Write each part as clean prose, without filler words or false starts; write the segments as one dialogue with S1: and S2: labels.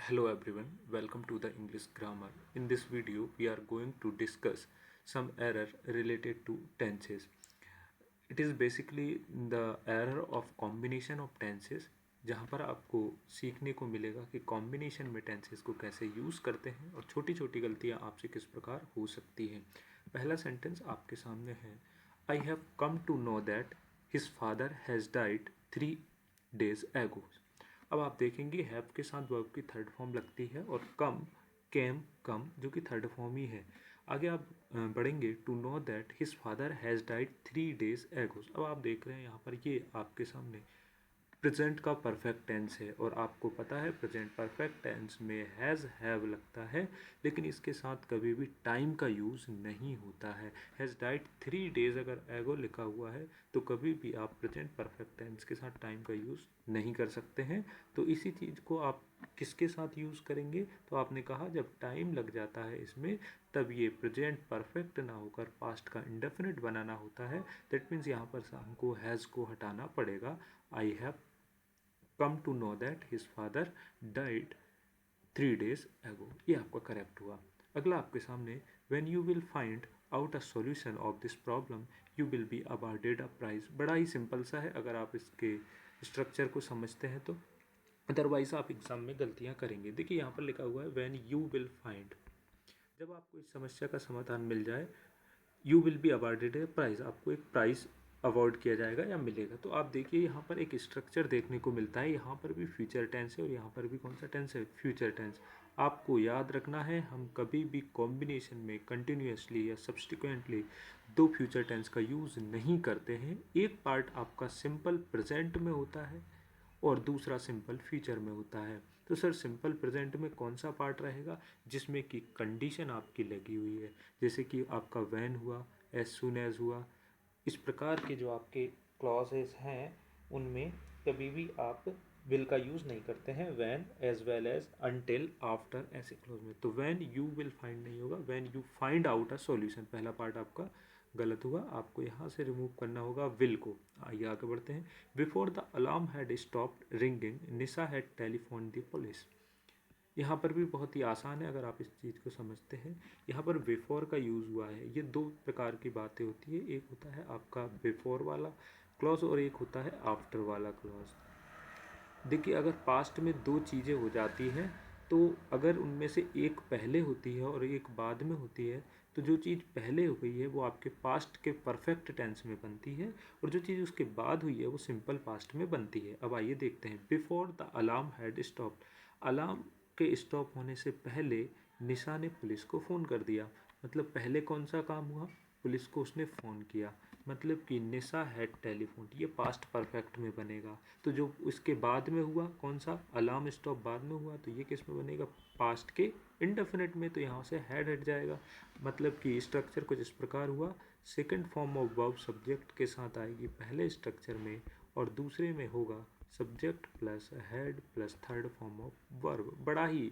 S1: Hello everyone, welcome to the English grammar. In this video, we are going to discuss some error related to tenses. It is basically the error of combination of tenses, जहाँ पर आपको सीखने को मिलेगा कि combination में tenses को कैसे यूज़ करते हैं और छोटी छोटी गलतियाँ आपसे किस प्रकार हो सकती हैं। पहला सेंटेंस आपके सामने है, I have come to know that his father has died 3 days ago। अब आप देखेंगे हैव के साथ वर्ब की थर्ड फॉर्म लगती है और कम केम कम जो कि थर्ड फॉर्म ही है। आगे आप बढ़ेंगे to know that his father has died 3 days ago। अब आप देख रहे हैं यहाँ पर ये आपके सामने प्रेजेंट का परफेक्ट टेंस है और आपको पता है प्रेजेंट परफेक्ट टेंस में हैज़ हैव लगता है, लेकिन इसके साथ कभी भी टाइम का यूज़ नहीं होता है। हैज़ डाइड 3 days अगर एगो लिखा हुआ है तो कभी भी आप प्रेजेंट परफेक्ट टेंस के साथ टाइम का यूज़ नहीं कर सकते हैं। तो इसी चीज़ को आप किसके साथ यूज़ करेंगे, तो आपने कहा जब टाइम लग जाता है इसमें तब ये प्रेजेंट परफेक्ट ना होकर पास्ट का इंडेफिनिट बनाना होता है। दैट मीन्स यहाँ पर हमको हैज़ को हटाना पड़ेगा। I have come to know that his father died 3 days ago, ये आपका करेक्ट हुआ। अगला आपके सामने when you will find out a solution of this problem you will be awarded a prize. बड़ा ही सिंपल सा है अगर आप इसके स्ट्रक्चर को समझते हैं तो, अदरवाइज आप एग्जाम में गलतियां करेंगे। देखिए यहाँ पर लिखा हुआ है व्हेन यू विल फाइंड, जब आपको इस समस्या का समाधान मिल जाए you will be awarded a prize, आपको एक प्राइज़ अवार्ड किया जाएगा या मिलेगा। तो आप देखिए यहाँ पर एक स्ट्रक्चर देखने को मिलता है, यहाँ पर भी फ्यूचर टेंस है और यहाँ पर भी कौन सा टेंस है, फ्यूचर टेंस। आपको याद रखना है हम कभी भी कॉम्बिनेशन में कंटिन्यूसली या सब्सटिक्वेंटली दो फ्यूचर टेंस का यूज़ नहीं करते हैं। एक पार्ट आपका सिंपल प्रेजेंट में होता है और दूसरा सिंपल फ्यूचर में होता है। तो सर सिंपल प्रेजेंट में कौन सा पार्ट रहेगा, जिसमें कि कंडीशन आपकी लगी हुई है, जैसे कि आपका वैन हुआ, एज सुन एज हुआ, इस प्रकार के जो आपके क्लॉजेस हैं उनमें कभी भी आप विल का यूज़ नहीं करते हैं। When as well as until after ऐसे क्लोज में, तो वैन यू विल फाइंड नहीं होगा, when you find out a solution. पहला पार्ट आपका गलत हुआ, आपको यहाँ से रिमूव करना होगा विल को। आइए आगे बढ़ते हैं। Before the alarm had stopped ringing Nisha had telephone the police. यहाँ पर भी बहुत ही आसान है अगर आप इस चीज़ को समझते हैं। यहाँ पर बिफोर का यूज़ हुआ है। ये दो प्रकार की बातें होती है, एक होता है आपका बिफोर वाला क्लॉज और एक होता है आफ्टर वाला क्लॉज। देखिए अगर पास्ट में दो चीज़ें हो जाती हैं तो अगर उनमें से एक पहले होती है और एक बाद में होती है तो जो चीज़ पहले हो गई है वो आपके पास्ट के परफेक्ट टेंस में बनती है और जो चीज़ उसके बाद हुई है वो सिंपल पास्ट में बनती है। अब आइए देखते हैं। Before the alarm had stopped, alarm के स्टॉप होने से पहले निशा ने पुलिस को फ़ोन कर दिया। मतलब पहले कौन सा काम हुआ, पुलिस को उसने फ़ोन किया। मतलब कि निशा हैड टेलीफोन, ये पास्ट परफेक्ट में बनेगा। तो जो उसके बाद में हुआ कौन सा, अलार्म स्टॉप बाद में हुआ, तो ये किस में बनेगा, पास्ट के इंडेफिनिट में। तो यहाँ से हैड हट जाएगा। मतलब कि स्ट्रक्चर कुछ इस प्रकार हुआ। Second form of verb subject के साथ आएगी पहले स्ट्रक्चर में और दूसरे में होगा subject plus head plus third form of verb. बड़ा ही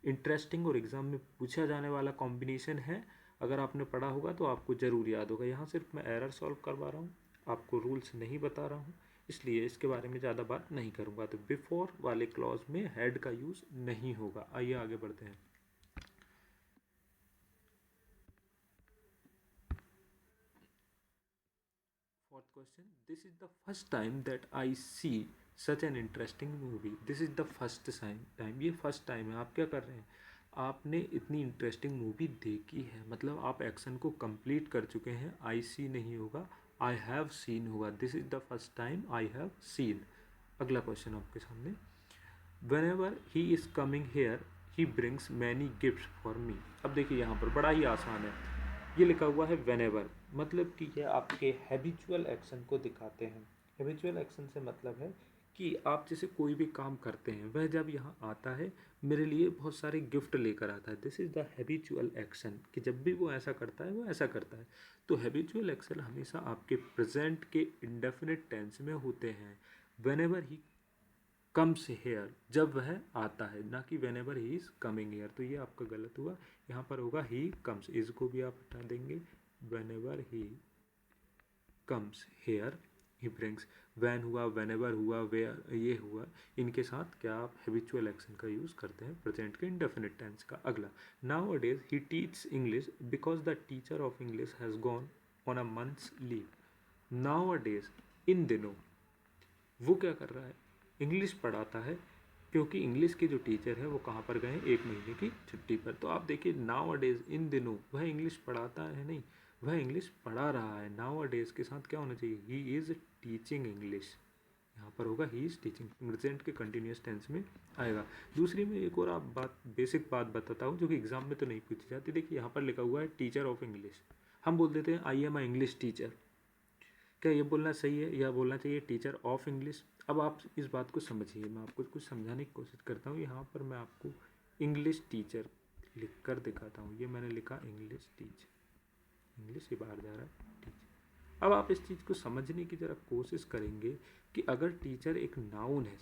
S1: इंटरेस्टिंग और एग्जाम में पूछा जाने वाला कॉम्बिनेशन है। अगर आपने पढ़ा होगा तो आपको ज़रूर याद होगा। यहाँ सिर्फ मैं एरर सॉल्व करवा रहा हूँ, आपको रूल्स नहीं बता रहा हूँ, इसलिए इसके बारे में ज़्यादा बात नहीं करूँगा। तो बिफोर वाले क्लॉज में हेड का यूज़ नहीं होगा। आइए आगे बढ़ते हैं। Fourth question, this is the first time that I see such an interesting movie. This is the first time, ये फर्स्ट टाइम है। आप क्या कर रहे हैं, आपने इतनी इंटरेस्टिंग मूवी देखी है, मतलब आप एक्शन को कंप्लीट कर चुके हैं। आई सी नहीं होगा, आई हैव सीन होगा। This is the first time I have seen. अगला क्वेश्चन आपके सामने, when ever he is coming here he brings many gift for me. अब देखिए यहाँ पर बड़ा ही आसान है, ये लिखा हुआ है वेन एवर, मतलब कि ये आपके हैबिचुअल एक्शन को दिखाते हैं। हैबिचुअल एक्शन से मतलब है कि आप जैसे कोई भी काम करते हैं वह जब यहाँ आता है मेरे लिए बहुत सारे गिफ्ट लेकर आता है। This is the habitual action, कि जब भी वो ऐसा करता है वो ऐसा करता है। तो हैबिचुअल एक्शन हमेशा आपके प्रेजेंट के इंडेफिनिट टेंस में होते हैं। When ever he comes hair, जब वह आता है, ना कि when ever he is coming here. तो ये आपका गलत हुआ, यहाँ पर होगा ही कम्स, इज को भी आप हटा देंगे। Whenever he comes here he brings. When हुआ, वेनेवर हुआ, वेयर, ये हुआ, इनके साथ क्या आप हैबिचुअल एक्शन का यूज़ करते हैं प्रेजेंट के इंडेफिनिट टेंस का। अगला, nowadays he teach English because the teacher of English has gone on a month's leave. Nowadays, इन दिनों, वो क्या कर रहा है, इंग्लिश पढ़ाता है क्योंकि इंग्लिश के जो टीचर है वो कहाँ पर गए, 1 महीने की छुट्टी पर। तो आप देखिए, नाउ अ डेज, इन दिनों, वह इंग्लिश पढ़ाता है नहीं, वह इंग्लिश पढ़ा रहा है। नाउ अ डेज के साथ क्या होना चाहिए, ही इज़ टीचिंग इंग्लिश, यहाँ पर होगा ही इज़ टीचिंग, प्रेजेंट के कंटिन्यूस टेंस में आएगा। दूसरी में एक और आप बेसिक बात बताता हूँ जो कि एग्जाम में तो नहीं पूछी जाती। देखिए यहाँ पर लिखा हुआ है टीचर ऑफ इंग्लिश, हम बोल देते हैं I am a English teacher. क्या ये बोलना सही है या बोलना चाहिए टीचर ऑफ इंग्लिश? अब आप इस बात को समझिए, मैं आपको कुछ समझाने की कोशिश करता हूँ। यहाँ पर मैं आपको इंग्लिश टीचर लिख कर दिखाता हूँ। ये मैंने लिखा इंग्लिश टीच, इंग्लिश ये बाहर जा रहा है, टीच। अब आप इस चीज़ को समझने की ज़रा कोशिश करेंगे कि अगर टीचर एक नाउन है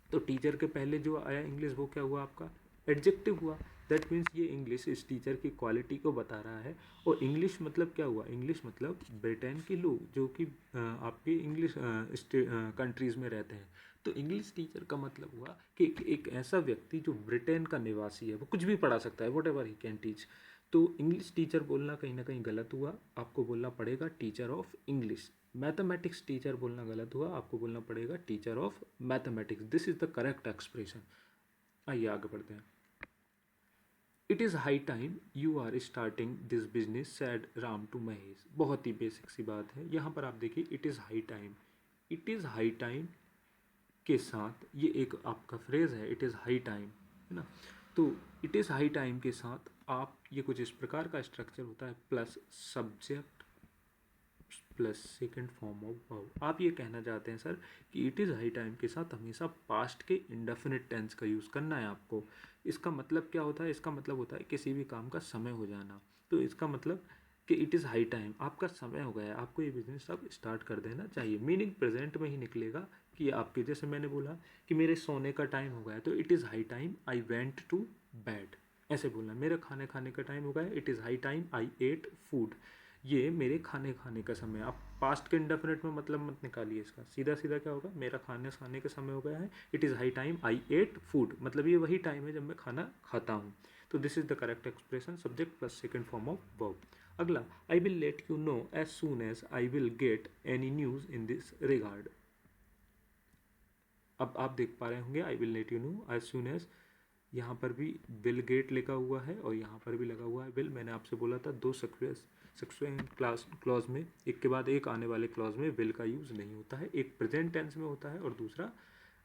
S1: तो टीचर के पहले जो आया इंग्लिश वो क्या हुआ, आपका एडजेक्टिव हुआ। दैट मीन्स ये इंग्लिश इस टीचर की क्वालिटी को बता रहा है। और इंग्लिश मतलब क्या हुआ, इंग्लिश मतलब ब्रिटेन के लोग जो कि आपके इंग्लिश कंट्रीज़ में रहते हैं। तो इंग्लिश टीचर का मतलब हुआ कि एक ऐसा व्यक्ति जो ब्रिटेन का निवासी है, वो कुछ भी पढ़ा सकता है, whatever he can teach. तो इंग्लिश टीचर बोलना कहीं ना कहीं गलत हुआ, आपको बोलना पड़ेगा teacher of English. Mathematics teacher बोलना गलत हुआ, आपको बोलना पड़ेगा teacher of mathematics. This is the correct expression. आइए आगे बढ़ते हैं। It is high time you are starting this business, said Ram to Mahesh. बहुत ही बेसिक सी बात है। यहाँ पर आप देखिए, it is high time, it is high time के साथ ये एक आपका फ्रेज है, इट इज़ हाई टाइम, है ना। तो इट इज़ हाई टाइम के साथ आप, ये कुछ इस प्रकार का स्ट्रक्चर होता है, plus subject plus second form of verb. आप ये कहना चाहते हैं सर कि इट इज़ हाई टाइम के साथ हमेशा पास्ट के इंडेफिनिट टेंस का यूज़ करना है आपको। इसका मतलब क्या होता है, इसका मतलब होता है किसी भी काम का समय हो जाना। तो इसका मतलब कि इट इज़ हाई टाइम, आपका समय हो गया है, आपको ये बिजनेस अब स्टार्ट कर देना चाहिए। मीनिंग प्रेजेंट में ही निकलेगा कि आपके, जैसे मैंने बोला कि मेरे सोने का टाइम हो गया, तो it is high time I went to bed, ऐसे बोलना। मेरा खाने खाने का टाइम हो गया, it is high time I ate food, ये मेरे खाने खाने का समय। आप पास्ट के इंडेफिनिट में मतलब मत निकालिए इसका, सीधा सीधा क्या होगा, मेरा खाने खाने का समय हो गया है, it is high time I ate food, मतलब ये वही टाइम है जब मैं खाना खाता हूँ। तो this is the correct expression, subject plus second form of verb. अगला, I will let you know as soon as I will get any news in this regard. अब आप देख पा रहे होंगे, I will let you know as soon as, यहाँ पर भी विल गेट लिखा हुआ है और यहाँ पर भी लगा हुआ है विल। मैंने आपसे बोला था दो सक्सेसिव क्लॉज में एक के बाद एक आने वाले क्लॉज में विल का यूज़ नहीं होता है। एक प्रेजेंट टेंस में होता है और दूसरा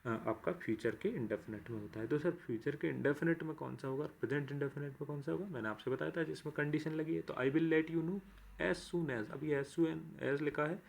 S1: आपका फ्यूचर के इंडेफिनिट में होता है। तो सर फ्यूचर के इंडेफिनिट में कौन सा होगा, प्रेजेंट इंडेफिनिट में कौन सा होगा, मैंने आपसे बताया था जिसमें कंडीशन लगी है। तो I will let you know as soon as, अभी एज सून एज लिखा है,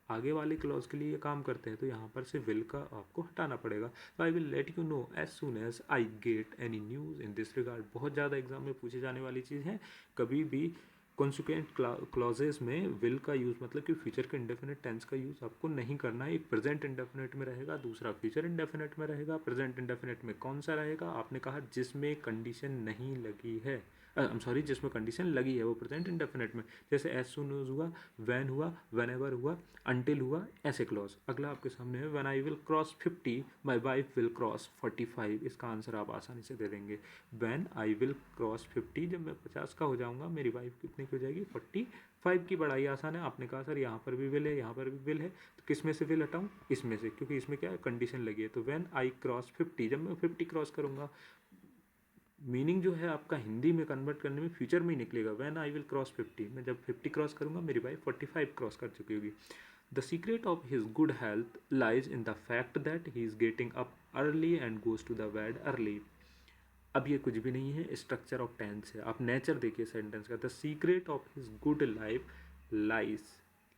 S1: आगे वाले क्लॉज के लिए ये काम करते हैं, तो यहाँ पर से विल का आपको हटाना पड़ेगा। तो I will let you know as soon as I get any news in this regard. बहुत ज़्यादा एग्जाम में पूछे जाने वाली चीज़ है। कभी भी कॉन्सिक्वेंट क्लॉजेस में विल का यूज़, मतलब कि फ्यूचर के इंडेफिनिट टेंस का यूज़ आपको नहीं करना है। एक प्रेजेंट इंडेफिनिट में रहेगा, दूसरा फ्यूचर इंडेफिनिट में रहेगा। प्रेजेंट इंडेफिनिट में कौन सा रहेगा, आपने कहा जिसमें कंडीशन नहीं लगी है, आई एम सॉरी, जिसमें कंडीशन लगी है वो प्रेजेंट इंडेफिनिट में। जैसे एज सून हुआ, वैन हुआ, वेनेवर हुआ, अनटिल हुआ, ऐसे क्लॉज। अगला आपके सामने है, when I will cross 50 my wife will cross 45। इसका आंसर आप आसानी से दे देंगे। व्हेन आई विल क्रॉस 50, जब मैं 50 का हो जाऊंगा, मेरी वाइफ कितने की हो जाएगी, 45 की। बड़ाई आसान है। आपने कहा सर यहाँ पर भी विल है, यहाँ पर भी विल है, तो किस में से विल हटाऊँ, इसमें से, क्योंकि इसमें क्या है, कंडीशन लगी है। तो व्हेन आई क्रॉस 50, जब मैं 50 क्रॉस करूँगा, मीनिंग जो है आपका हिंदी में कन्वर्ट करने में फ्यूचर में ही निकलेगा। व्हेन आई विल क्रॉस 50, मैं जब 50 क्रॉस करूंगा, मेरी वाइफ 45 क्रॉस कर चुकी होगी। The secret of his good health lies in the fact that he is getting up early and goes to the bed early. अब ये कुछ भी नहीं है, स्ट्रक्चर ऑफ टेंस है। आप नेचर देखिए सेंटेंस का, the secret of his good life lies,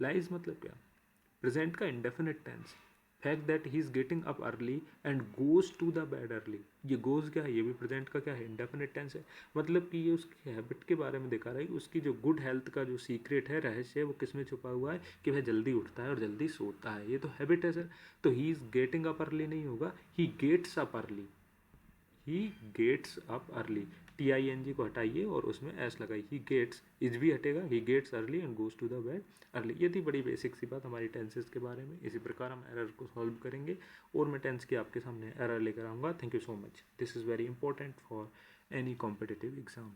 S1: lies मतलब क्या, प्रेजेंट का indefinite tense. Fact that he is getting up early and goes to the bed early, ये गोज क्या है, ये भी प्रेजेंट का क्या है, इंडेफिनिट टेंस है। मतलब कि ये उसकी हैबिट के बारे में दिखा रहा है, उसकी जो गुड हेल्थ का जो सीक्रेट है, रहस्य है, वो किस में छुपा हुआ है, कि वह जल्दी उठता है और जल्दी सोता है। ये तो हैबिट है सर। तो he is getting up early नहीं होगा, he gets up early, he gets up early. TING को हटाइए और उसमें S लगाइए। ही गेट्स, इज भी हटेगा, he gets early and goes to the bed early. ये थी बड़ी बेसिक सी बात हमारी टेंसेस के बारे में। इसी प्रकार हम एरर को सॉल्व करेंगे और मैं टेंस की आपके सामने एरर लेकर आऊँगा। Thank you so much. This is very important for any competitive exam.